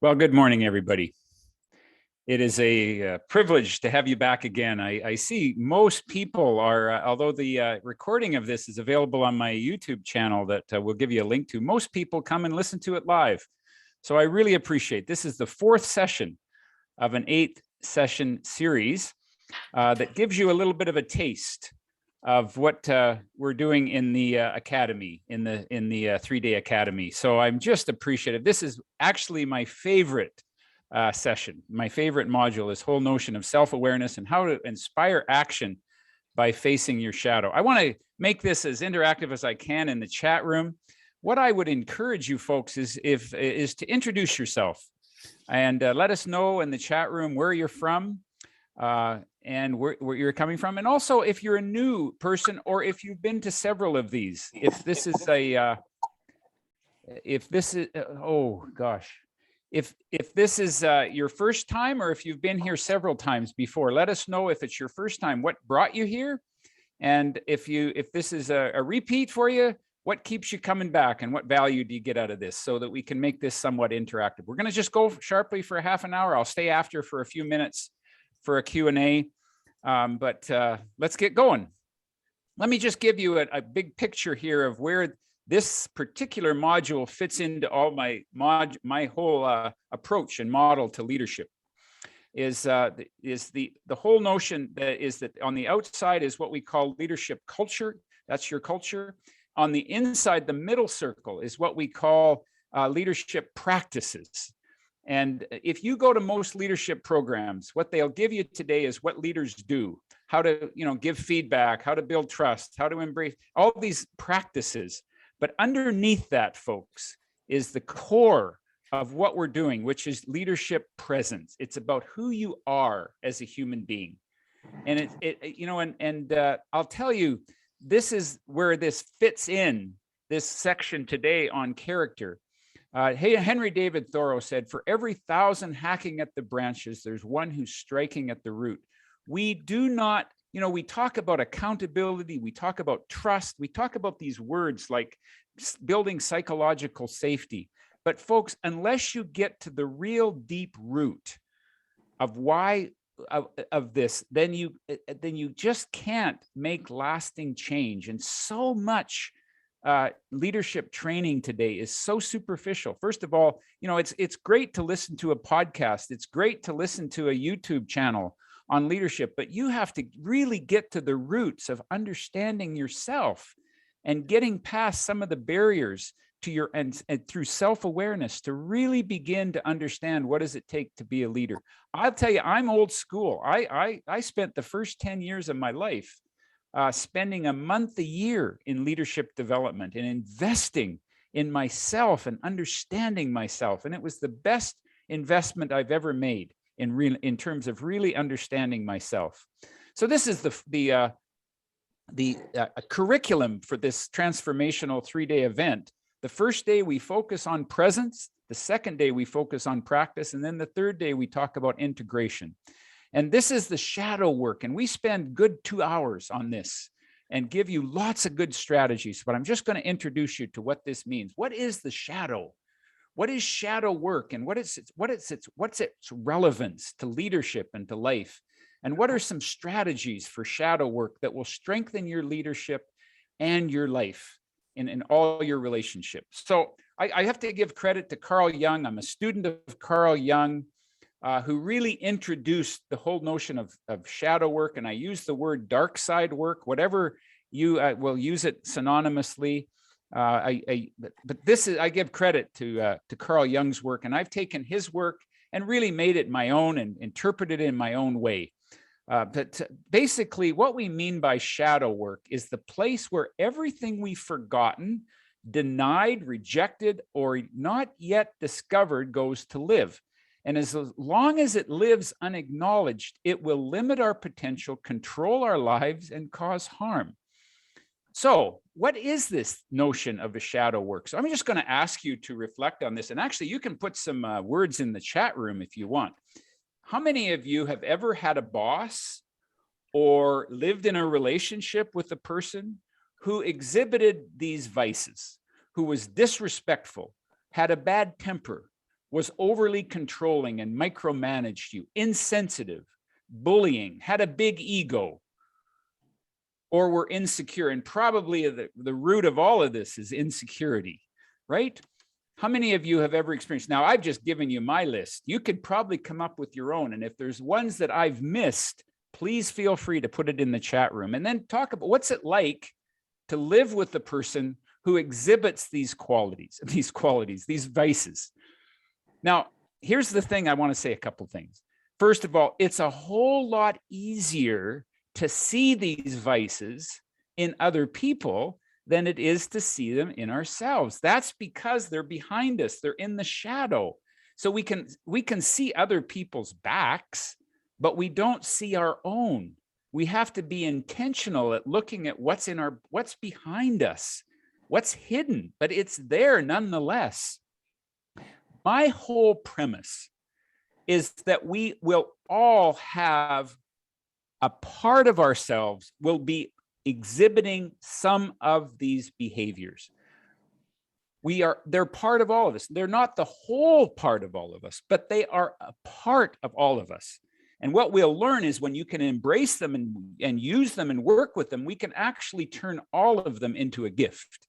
Well, good morning, everybody. It is a privilege to have you back again. I see most people are, although the recording of this is available on my YouTube channel that we'll give you a link to, most people come and listen to it live. So I really appreciate this is the fourth session of an 8-session series that gives you a little bit of a taste of what we're doing in the academy, in the 3-day academy. So I'm just appreciative. This is actually my favorite session. My favorite module, this whole notion of self-awareness and how to inspire action by facing your shadow. I want to make this as interactive as I can in the chat room. What I would encourage you folks is to introduce yourself and let us know in the chat room where you're from. And where you're coming from, and also if you're a new person or if you've been to several of these. If this is oh gosh, if this is your first time, or if you've been here several times before, let us know. If it's your first time, what brought you here, and if this is a repeat for you, what keeps you coming back, and what value do you get out of this, so that we can make this somewhat interactive. We're going to just go sharply for a half an hour. I'll stay after for a few minutes for a Q&A. But let's get going. Let me just give you a big picture here of where this particular module fits into all my whole approach and model to leadership. Is the whole notion that on the outside is what we call leadership culture. That's your culture. On the inside, the middle circle is what we call leadership practices. And if you go to most leadership programs, what they'll give you today is what leaders do, how to, give feedback, how to build trust, how to embrace all these practices. But underneath that, folks, is the core of what we're doing, which is leadership presence. It's about who you are as a human being. And I'll tell you, this is where this fits in, this section today on character. Henry David Thoreau said, "For every 1,000 hacking at the branches, there's one who's striking at the root." We do not, we talk about accountability, we talk about trust, we talk about these words like building psychological safety. But folks, unless you get to the real deep root of why of this, then you just can't make lasting change. And so much leadership training today is so superficial. First of all, it's great to listen to a podcast. It's great to listen to a YouTube channel on leadership, but you have to really get to the roots of understanding yourself and getting past some of the barriers to your and through self-awareness to really begin to understand what does it take to be a leader. I'll tell you, I'm old school. I spent the first 10 years of my life spending a month a year in leadership development and investing in myself and understanding myself. And it was the best investment I've ever made in terms of really understanding myself. So this is the curriculum for this transformational 3-day event. The first day we focus on presence. The second day we focus on practice. And then the third day we talk about integration. And this is the shadow work. And we spend good 2 hours on this and give you lots of good strategies. But I'm just going to introduce you to what this means. What is the shadow? What is shadow work? And what's its relevance to leadership and to life? And what are some strategies for shadow work that will strengthen your leadership and your life in all your relationships? So I have to give credit to Carl Jung. I'm a student of Carl Jung. Who really introduced the whole notion of shadow work. And I use the word dark side work, whatever you will use it synonymously. But this is, I give credit to Carl Jung's work, and I've taken his work and really made it my own and interpreted it in my own way. But basically what we mean by shadow work is the place where everything we've forgotten, denied, rejected, or not yet discovered goes to live. And as long as it lives unacknowledged, it will limit our potential, control our lives, and cause harm. So what is this notion of a shadow work? So I'm just going to ask you to reflect on this. And actually, you can put some words in the chat room if you want. How many of you have ever had a boss or lived in a relationship with a person who exhibited these vices, who was disrespectful, had a bad temper, was overly controlling and micromanaged you, insensitive, bullying, had a big ego, or were insecure. And probably the root of all of this is insecurity, right? How many of you have ever experienced? Now, I've just given you my list. You could probably come up with your own. And if there's ones that I've missed, please feel free to put it in the chat room. And then talk about what's it like to live with the person who exhibits these qualities, these vices. Now, here's the thing. I want to say a couple things. First of all, it's a whole lot easier to see these vices in other people than it is to see them in ourselves. That's because they're behind us. They're in the shadow. So we can see other people's backs, but we don't see our own. We have to be intentional at looking at what's behind us, what's hidden, but it's there nonetheless. My whole premise is that we will all have a part of ourselves will be exhibiting some of these behaviors. They're part of all of us. They're not the whole part of all of us, but they are a part of all of us. And what we'll learn is when you can embrace them and use them and work with them, we can actually turn all of them into a gift.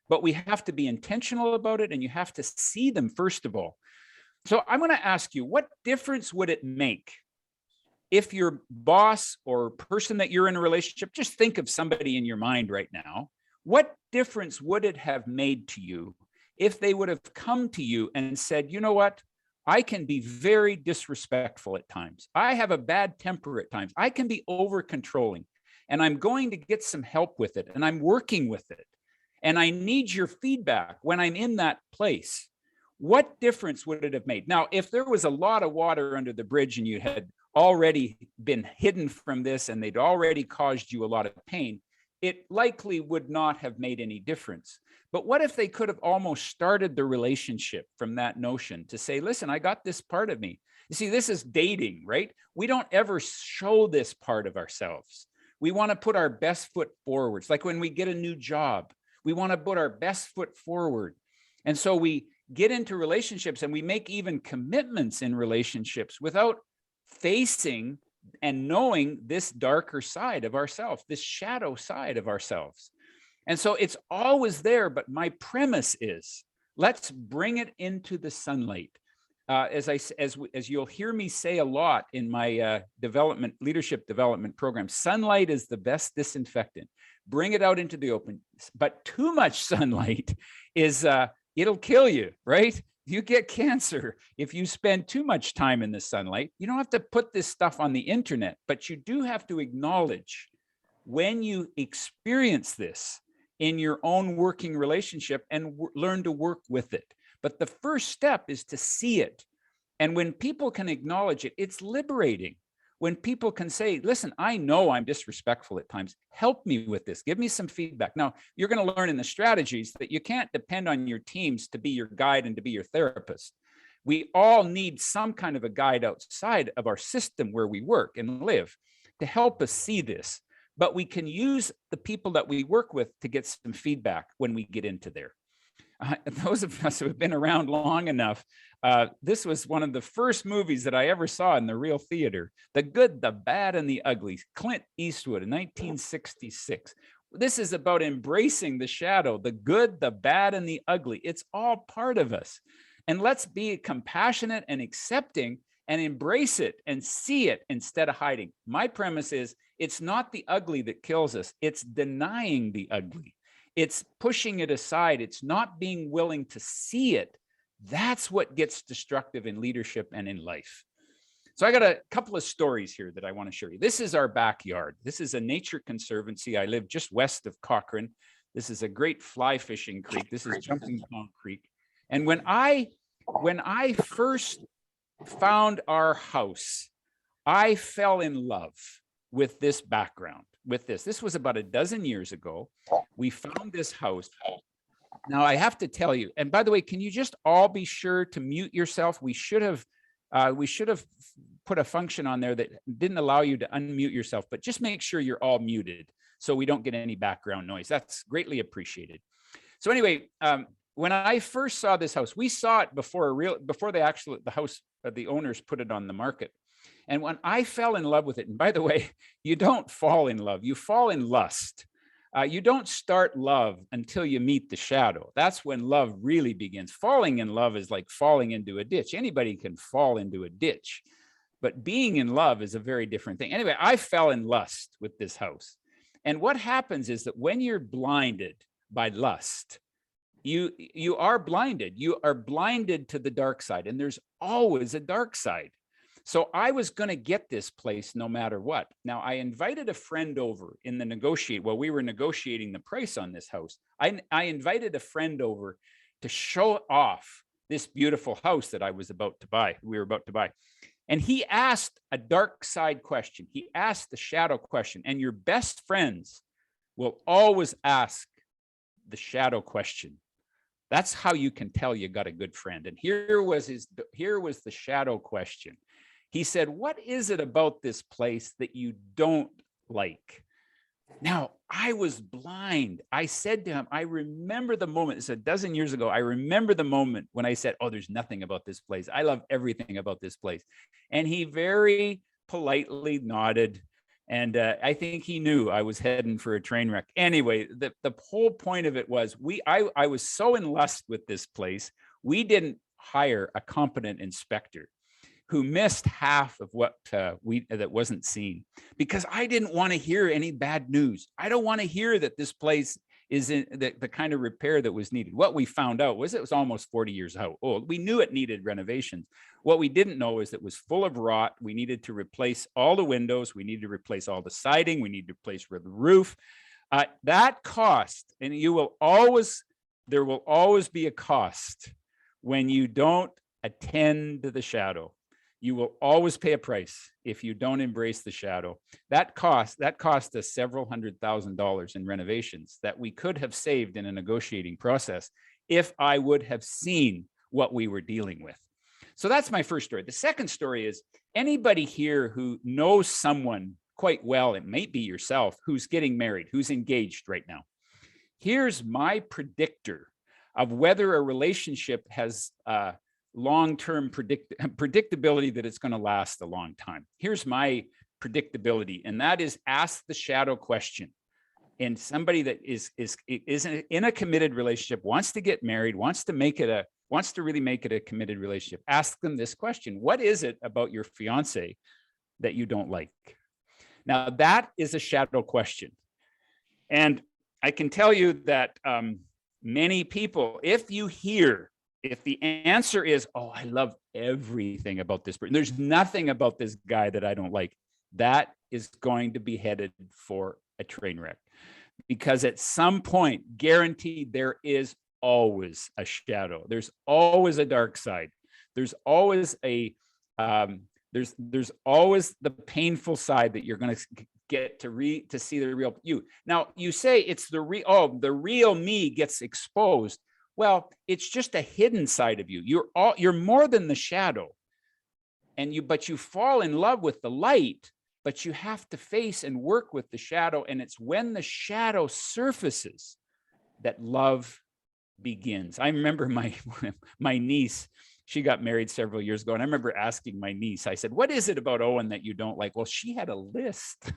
But we have to be intentional about it, and you have to see them first of all. So I'm going to ask you, what difference would it make if your boss or person that you're in a relationship, just think of somebody in your mind right now, what difference would it have made to you if they would have come to you and said, you know what, I can be very disrespectful at times. I have a bad temper at times. I can be over controlling, and I'm going to get some help with it, and I'm working with it. And I need your feedback when I'm in that place. What difference would it have made? Now, if there was a lot of water under the bridge and you had already been hidden from this and they'd already caused you a lot of pain, it likely would not have made any difference. But what if they could have almost started the relationship from that notion to say, listen, I got this part of me. You see, this is dating, right? We don't ever show this part of ourselves. We want to put our best foot forward. It's like when we get a new job, we want to put our best foot forward. And so we get into relationships and we make even commitments in relationships without facing and knowing this darker side of ourselves, this shadow side of ourselves. And so it's always there, but my premise is, let's bring it into the sunlight. As you'll hear me say a lot in my leadership development program, sunlight is the best disinfectant. Bring it out into the open. But too much sunlight is, it'll kill you, right? You get cancer if you spend too much time in the sunlight. You don't have to put this stuff on the internet, but you do have to acknowledge when you experience this in your own working relationship and learn to work with it. But the first step is to see it. And when people can acknowledge it, it's liberating. When people can say, listen, I know I'm disrespectful at times. Help me with this. Give me some feedback. Now, you're going to learn in the strategies that you can't depend on your teams to be your guide and to be your therapist. We all need some kind of a guide outside of our system where we work and live to help us see this. But we can use the people that we work with to get some feedback when we get into there. Those of us who have been around long enough, this was one of the first movies that I ever saw in the real theater. The Good, the Bad, and the Ugly. Clint Eastwood in 1966. This is about embracing the shadow, the good, the bad, and the ugly. It's all part of us. And let's be compassionate and accepting and embrace it and see it instead of hiding. My premise is, it's not the ugly that kills us. It's denying the ugly. It's pushing it aside. It's not being willing to see it. That's what gets destructive in leadership and in life. So I got a couple of stories here that I want to share you. This is our backyard. This is a nature conservancy. I live just west of Cochrane. This is a great fly fishing creek. This is Jumping Tom Creek. And when I first found our house, I fell in love with this background, with this. This was about a dozen years ago. We found this house. Now I have to tell you, and by the way, can you just all be sure to mute yourself? We should have put a function on there that didn't allow you to unmute yourself, but just make sure you're all muted so we don't get any background noise. That's greatly appreciated. So anyway, when I first saw this house, we saw it before the owners put it on the market. And when I fell in love with it, and by the way, you don't fall in love, you fall in lust. You don't start love until you meet the shadow. That's when love really begins. Falling in love is like falling into a ditch. Anybody can fall into a ditch, but being in love is a very different thing. Anyway, I fell in lust with this house. And what happens is that when you're blinded by lust, you are blinded. You are blinded to the dark side, and there's always a dark side. So I was going to get this place no matter what. Now, I invited a friend over in the while we were negotiating the price on this house. I invited a friend over to show off this beautiful house that we were about to buy. And he asked a dark side question. He asked the shadow question. And your best friends will always ask the shadow question. That's how you can tell you got a good friend. And here was the shadow question. He said, what is it about this place that you don't like? Now, I was blind. I said to him, I remember the moment, it's a dozen years ago. I remember the moment when I said, oh, there's nothing about this place. I love everything about this place. And he very politely nodded. And I think he knew I was heading for a train wreck. Anyway, the whole point of it was I was so in lust with this place, we didn't hire a competent inspector who missed half of what that wasn't seen, because I didn't want to hear any bad news. I don't want to hear that this place is in the kind of repair that was needed. What we found out was it was almost 40 years old. We knew it needed renovations. What we didn't know is it was full of rot. We needed to replace all the windows. We needed to replace all the siding. We needed to replace the roof. That cost, and there will always be a cost when you don't attend to the shadow. You will always pay a price if you don't embrace the shadow. That cost us several $100,000 in renovations that we could have saved in a negotiating process if I would have seen what we were dealing with. So that's my first story. The second story is anybody here who knows someone quite well, it might be yourself, who's getting married, who's engaged right now. Here's my predictor of whether a relationship has long-term predictability that it's going to last a long time. Here's my predictability, and that is ask the shadow question. And somebody that is in a committed relationship, wants to get married, wants to really make it a committed relationship. Ask them this question: what is it about your fiance that you don't like? Now, that is a shadow question. And I can tell you that many people, if the answer is, oh, I love everything about this person, there's nothing about this guy that I don't like, that is going to be headed for a train wreck. Because at some point, guaranteed, there is always a shadow. There's always a dark side. There's always there's always the painful side that you're going to get to see the real you. Now, you say it's the real me gets exposed. Well, it's just a hidden side of you. You're more than the shadow. But you fall in love with the light, but you have to face and work with the shadow. And it's when the shadow surfaces that love begins. I remember my niece, she got married several years ago. And I remember asking my niece, I said, what is it about Owen that you don't like? Well, she had a list.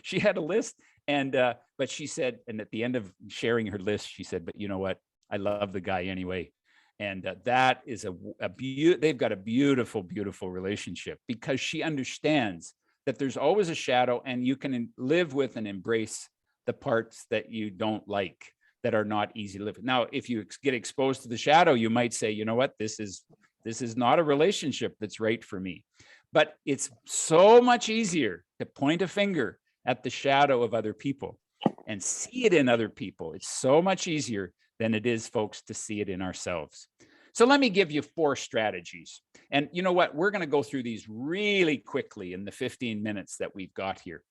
She had a list. But she said, and at the end of sharing her list, she said, but you know what? I love the guy anyway. And that is they've got a beautiful, beautiful relationship, because she understands that there's always a shadow, and you can live with and embrace the parts that you don't like, that are not easy to live with. Now, if you get exposed to the shadow, you might say, you know what, this is not a relationship that's right for me. But it's so much easier to point a finger at the shadow of other people and see it in other people. It's so much easier than it is, folks, to see it in ourselves. So let me give you 4 strategies. And you know what? We're going to go through these really quickly in the 15 minutes that we've got here.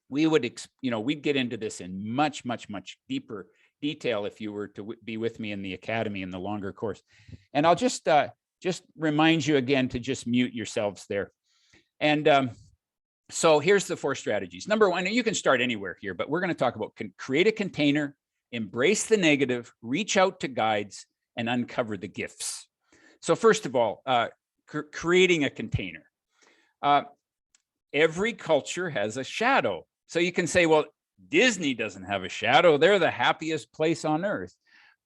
We'd get into this in much, much, much deeper detail if you were to be with me in the academy in the longer course. And I'll just remind you again to just mute yourselves there. And so here's the 4 strategies. Number 1, and you can start anywhere here, but we're going to talk about create a container, embrace the negative, reach out to guides, and uncover the gifts. So first of all, creating a container. Every culture has a shadow. So you can say, well, Disney doesn't have a shadow. They're the happiest place on earth.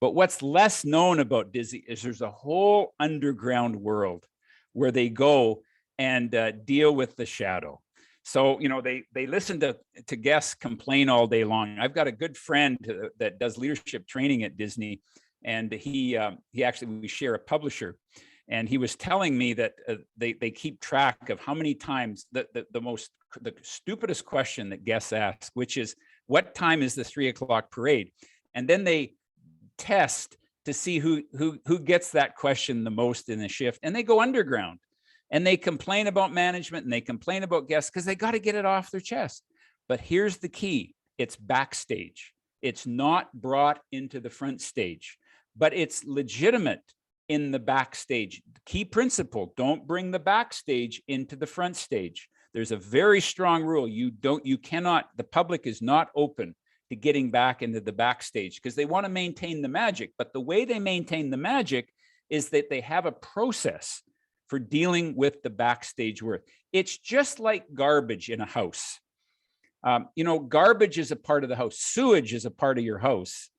But what's less known about Disney is there's a whole underground world where they go and deal with the shadow. So, you know, they listen to guests complain all day long. I've got a good friend that does leadership training at Disney, and we share a publisher. And he was telling me that they keep track of how many times the stupidest question that guests ask, which is, what time is the 3 o'clock parade? And then they test to see who gets that question the most in the shift. And they go underground and they complain about management and they complain about guests because they got to get it off their chest. But here's the key. It's backstage. It's not brought into the front stage, but it's legitimate in the backstage. Key principle: don't bring the backstage into the front stage. There's a very strong rule. The public is not open to getting back into the backstage because they want to maintain the magic. But the way they maintain the magic is that they have a process for dealing with the backstage work. It's just like garbage in a house. Garbage is a part of the house. Sewage is a part of your house.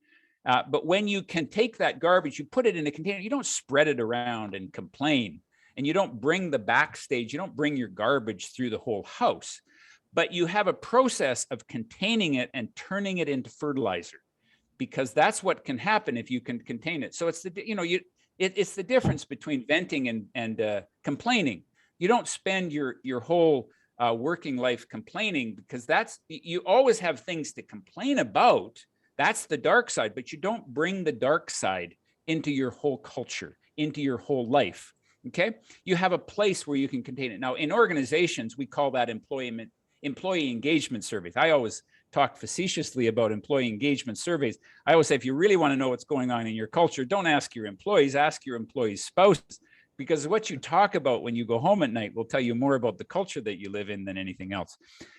But when you can take that garbage, you put it in a container, you don't spread it around and complain, and you don't bring the backstage, you don't bring your garbage through the whole house, but you have a process of containing it and turning it into fertilizer, because that's what can happen if you can contain it. So it's it's the difference between venting and complaining. You don't spend your whole working life complaining, because you always have things to complain about. That's the dark side, but you don't bring the dark side into your whole culture, into your whole life, okay? You have a place where you can contain it. Now, in organizations, we call that employee engagement surveys. I always talk facetiously about employee engagement surveys. I always say, if you really want to know what's going on in your culture, don't ask your employees, ask your employees' spouses, because what you talk about when you go home at night will tell you more about the culture that you live in than anything else.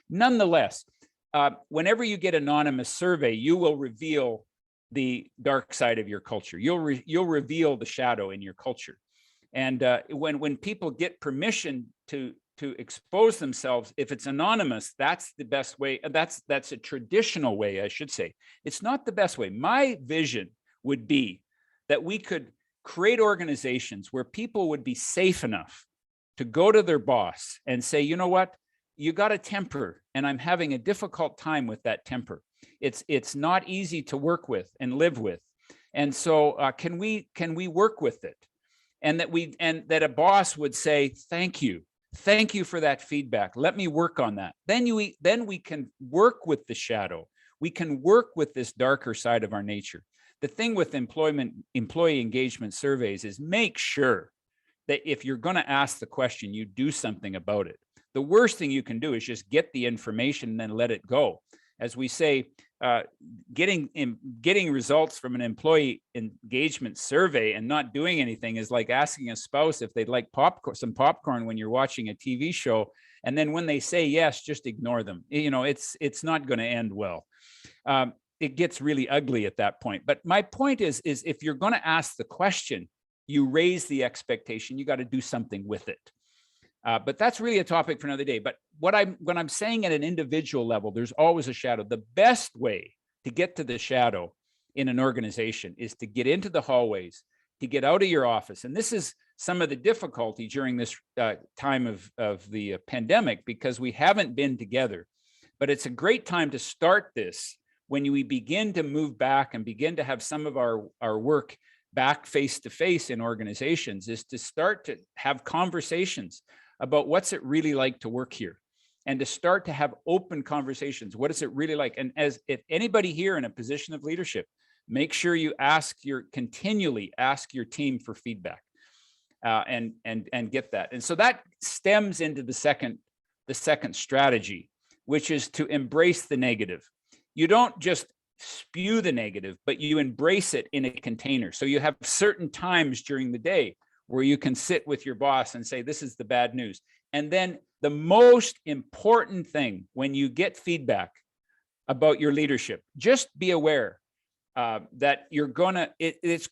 Nonetheless, whenever you get anonymous survey, you will reveal the dark side of your culture. You'll reveal the shadow in your culture. And when people get permission to expose themselves, if it's anonymous, that's the best way. That's a traditional way, I should say. It's not the best way. My vision would be that we could create organizations where people would be safe enough to go to their boss and say, you know what? You got a temper, and I'm having a difficult time with that temper. It's not easy to work with and live with. And so can we work with it? And that a boss would say, thank you for that feedback. Let me work on that. Then we can work with the shadow. We can work with this darker side of our nature. The thing with employee engagement surveys is make sure that if you're going to ask the question, you do something about it. The worst thing you can do is just get the information and then let it go. As we say, getting results from an employee engagement survey and not doing anything is like asking a spouse if they'd like some popcorn when you're watching a TV show, and then when they say yes, just ignore them. It's not going to end well. It gets really ugly at that point. But my point is if you're going to ask the question, you raise the expectation. You got to do something with it. But that's really a topic for another day. But when I'm saying at an individual level, there's always a shadow. The best way to get to the shadow in an organization is to get into the hallways, to get out of your office. And this is some of the difficulty during this time of the pandemic, because we haven't been together. But it's a great time to start this when we begin to move back and begin to have some of our work back face-to-face in organizations, is to start to have conversations about what's it really like to work here, and to start to have open conversations. What is it really like? And if anybody here in a position of leadership, make sure you continually ask your team for feedback and get that. And so that stems into the second strategy, which is to embrace the negative. You don't just spew the negative, but you embrace it in a container. So you have certain times during the day where you can sit with your boss and say, this is the bad news. And then the most important thing when you get feedback about your leadership, just be aware that you're gonna, there's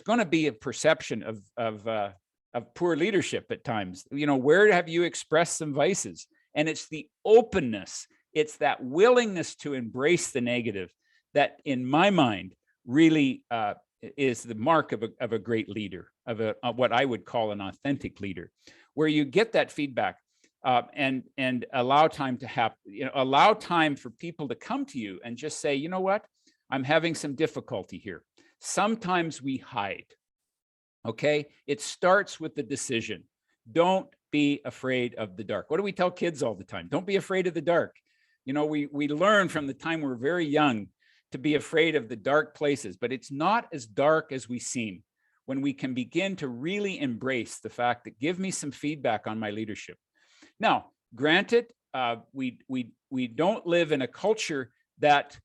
gonna be a perception of poor leadership at times. You know, where have you expressed some vices? And it's the openness, it's that willingness to embrace the negative that, in my mind, really is the mark of a great leader, of what I would call an authentic leader, where you get that feedback and allow time to happen. You know, allow time for people to come to you and just say, you know what, I'm having some difficulty here. Sometimes we hide. Okay, it starts with the decision. Don't be afraid of the dark. What do we tell kids all the time? Don't be afraid of the dark. You know, we learn from the time we're very young to be afraid of the dark places, but it's not as dark as we seem when we can begin to really embrace the fact that, give me some feedback on my leadership. Now, granted, we don't live in a culture that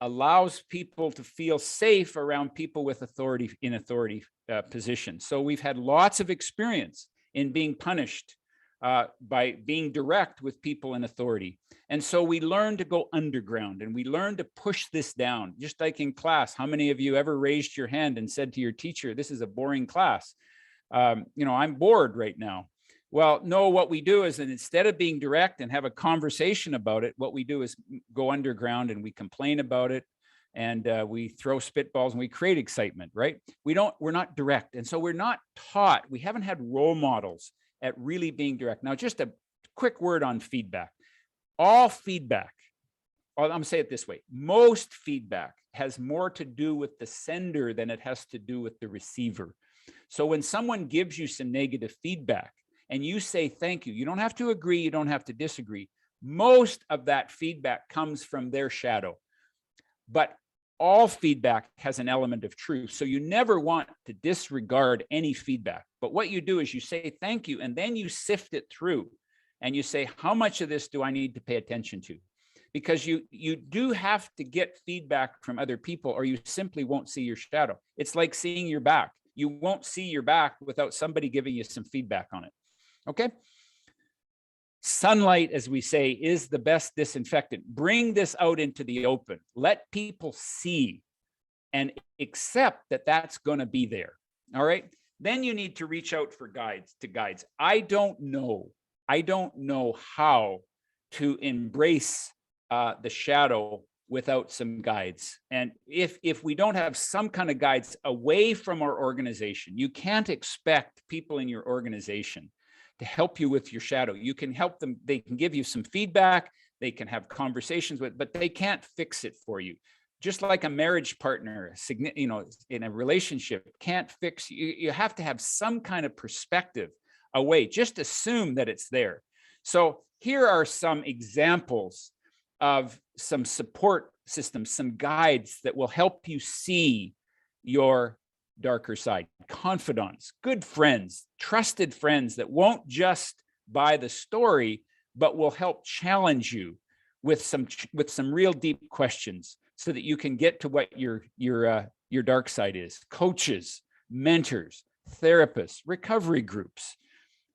allows people to feel safe around people with authority, in authority positions. So we've had lots of experience in being punished by being direct with people in authority. And so we learn to go underground, and we learn to push this down. Just like in class, how many of you ever raised your hand and said to your teacher, this is a boring class? You know, I'm bored right now. Well, no, what we do is that instead of being direct and have a conversation about it, what we do is go underground and we complain about it, and we throw spitballs and we create excitement, right? We're not direct. And so we're not taught, we haven't had role models at really being direct. Now, just a quick word on feedback. All feedback, or I'm gonna say it this way, most feedback has more to do with the sender than it has to do with the receiver. So when someone gives you some negative feedback and you say thank you, you don't have to agree, you don't have to disagree. Most of that feedback comes from their shadow. But all feedback has an element of truth. So you never want to disregard any feedback. But what you do is you say thank you, and then you sift it through and you say, how much of this do I need to pay attention to? Because you do have to get feedback from other people, or you simply won't see your shadow. It's like seeing your back. You won't see your back without somebody giving you some feedback on it. Okay? Sunlight, as we say, is the best disinfectant. Bring this out into the open. Let people see and accept that that's going to be there. All right. Then you need to reach out for guides. I don't know how to embrace the shadow without some guides. And if we don't have some kind of guides away from our organization, you can't expect people in your organization to help you with your shadow. You can help them. They can give you some feedback. They can have conversations with, but they can't fix it for you. Just like a marriage partner, you know, in a relationship can't fix you. You have to have some kind of perspective away. Just assume that it's there. So here are some examples of some support systems, some guides that will help you see your darker side. Confidants, good friends, trusted friends that won't just buy the story, but will help challenge you with some real deep questions so that you can get to what your dark side is. Coaches, mentors, therapists, recovery groups,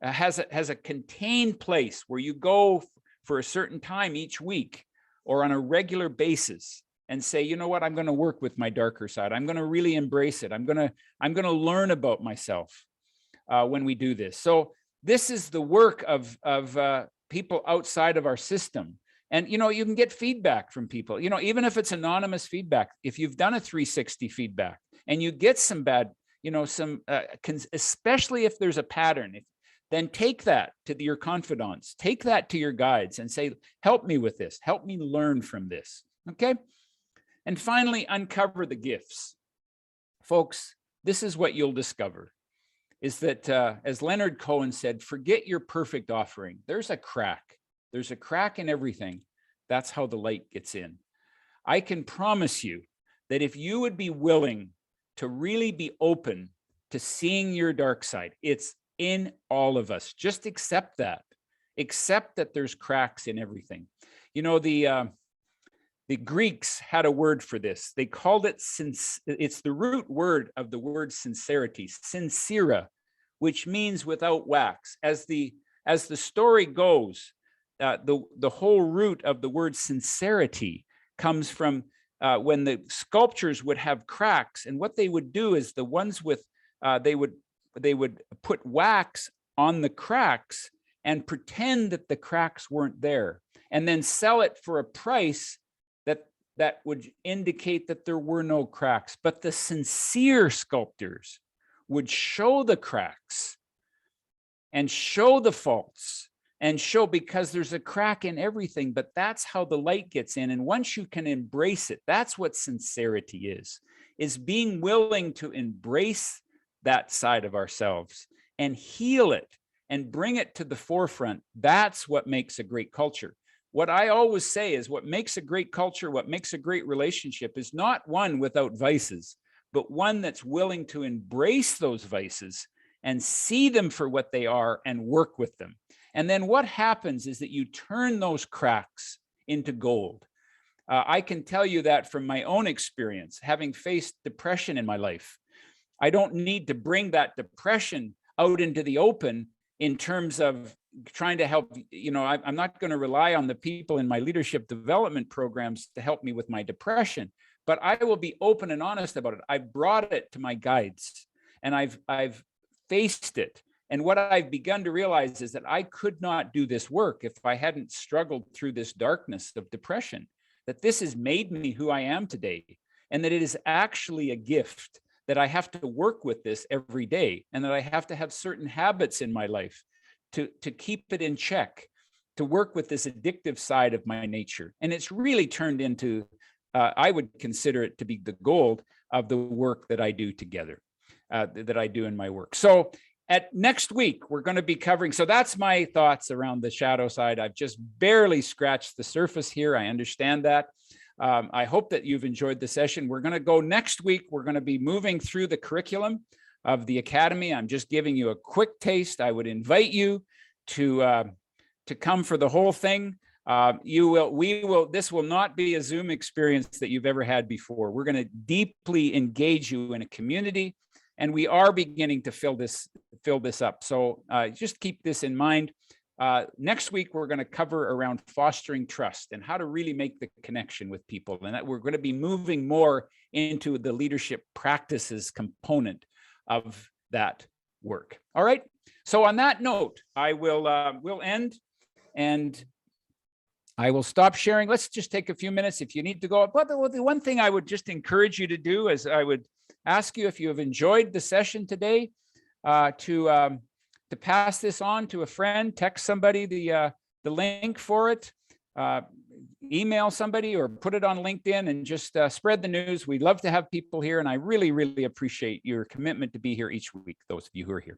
has a contained place where you go for a certain time each week or on a regular basis and say, you know what, I'm going to work with my darker side. I'm going to really embrace it. I'm going to learn about myself when we do this. So this is the work of people outside of our system. And, you know, you can get feedback from people, you know, even if it's anonymous feedback. If you've done a 360 feedback and you get some bad, you know, especially if there's a pattern, then take that to your confidants, take that to your guides and say, help me with this, help me learn from this. Okay. And finally, uncover the gifts. Folks, this is what you'll discover, is that, as Leonard Cohen said, forget your perfect offering. There's a crack. There's a crack in everything. That's how the light gets in. I can promise you that if you would be willing to really be open to seeing your dark side, it's in all of us. Just accept that. Accept that there's cracks in everything. You know, the Greeks had a word for this. They called it, it's the root word of the word sincerity, sincera, which means without wax. As the story goes, the whole root of the word sincerity comes from when the sculptures would have cracks, and what they would do is the ones with, they would put wax on the cracks and pretend that the cracks weren't there, and then sell it for a price that would indicate that there were no cracks. But the sincere sculptors would show the cracks and show the faults and show, because there's a crack in everything, but that's how the light gets in. And once you can embrace it, that's what sincerity is being willing to embrace that side of ourselves and heal it and bring it to the forefront. That's what makes a great culture. What I always say is what makes a great culture, what makes a great relationship is not one without vices, but one that's willing to embrace those vices and see them for what they are and work with them. And then what happens is that you turn those cracks into gold. I can tell you that from my own experience, having faced depression in my life. I don't need to bring that depression out into the open in terms of trying to help. I'm not going to rely on the people in my leadership development programs to help me with my depression, but I will be open and honest about it. I've brought it to my guides and I've faced it. And what I've begun to realize is that I could not do this work if I hadn't struggled through this darkness of depression, that this has made me who I am today, and that it is actually a gift, that I have to work with this every day, and that I have to have certain habits in my life to keep it in check, to work with this addictive side of my nature. And it's really turned into, I would consider it to be the gold of the work that I do together, that I do in my work. So at next week, we're going to be covering, so that's my thoughts around the shadow side. I've just barely scratched the surface here. I understand that. I hope that you've enjoyed the session. We're going to go next week. We're going to be moving through the curriculum of the Academy. I'm just giving you a quick taste. I would invite you to come for the whole thing. This will not be a Zoom experience that you've ever had before. We're going to deeply engage you in a community, and we are beginning to fill this up. So just keep this in mind. Next week, we're going to cover around fostering trust and how to really make the connection with people. And that we're going to be moving more into the leadership practices component of that work. All right. So on that note, I will end and I will stop sharing. Let's just take a few minutes if you need to go. But the one thing I would just encourage you to do is I would ask you, if you have enjoyed the session today, to pass this on to a friend, text somebody the link for it, email somebody, or put it on LinkedIn, and just spread the news. We'd love to have people here, and I really, really appreciate your commitment to be here each week, those of you who are here.